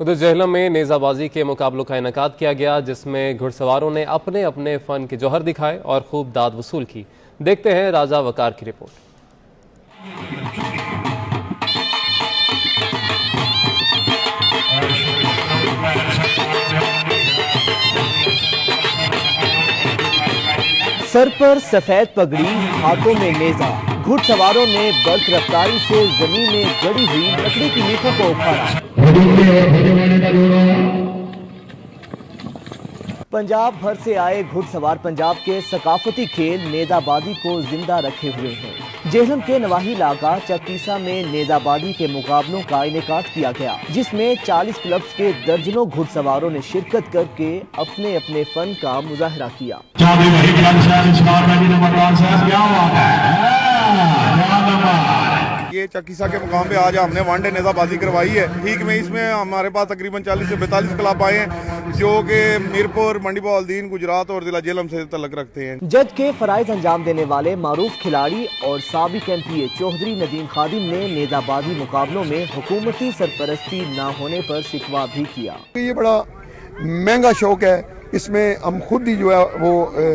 उधर जहलम में नेज़ाबाजी के मुकाबलों का इनेकाद किया गया, जिसमें घुड़सवारों ने अपने अपने फन के जौहर दिखाए और खूब दाद वसूल की। देखते हैं राजा वकार की रिपोर्ट। सर पर सफेद पगड़ी, हाथों में नेजा, घुड़सवारों ने बर्क रफ्तारी से जमीन में गड़ी हुई लकड़ी की मीठों को उखाड़ा। पंजाब भर से आए घुड़सवार पंजाब के सकाफती खेल नेजाबादी को जिंदा रखे हुए हैं। जेहलम के नवाही इलाका चकीसा में नेजाबादी के मुकाबलों का इनेकाद किया गया, जिसमें 40 क्लब्स के दर्जनों घुड़सवारों ने शिरकत करके अपने अपने फन का मुजाहरा किया। ये चकीसा के मुकाम पे आज हमने वनडे नेज़ाबाजी करवाई है। ठीक में इसमें हमारे पास तकरीबन 40 से 42 क्लब आए हैं, जो कि मीरपुर, मंडी बहाउद्दीन, गुजरात और जिला जेहलम से तल्लुक़ रखते हैं। जज के फराइज अंजाम देने वाले मारूफ खिलाड़ी और साबिक एमपीए चौधरी नदीम खादिम ने नेज़ाबाजी मुकाबलों में हुकूमती सरपरस्ती न होने पर शिकवा भी किया। ये बड़ा महंगा शौक है, इसमें हम खुद ही जो है वो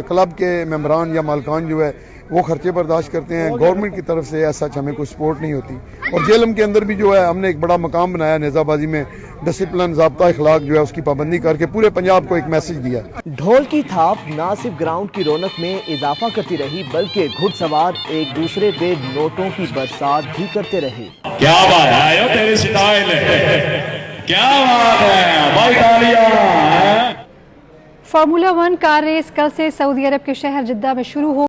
क्लब के मेंबरान या मालकान जो है वो खर्चे बर्दाश्त करते हैं। गवर्नमेंट की तरफ से ऐसा हमें कोई सपोर्ट नहीं होती। और जेहलम के अंदर भी जो है हमने एक बड़ा मकाम बनाया नेज़ाबाजी में, डिसिप्लिन, ज़ाब्ता, इखलाक जो है उसकी पाबंदी करके पूरे पंजाब को एक मैसेज दिया। ढोल की थाप न सिर्फ ग्राउंड की रौनक में इजाफा करती रही, बल्कि घुड़सवार एक दूसरे पे नोटों की बरसात भी करते रहे। क्या बात है, तेरी स्टाइल है, क्या बात है भाई, तालियां। फार्मूला 1 कार रेस कल से सऊदी अरब के शहर जिद्दा में शुरू हो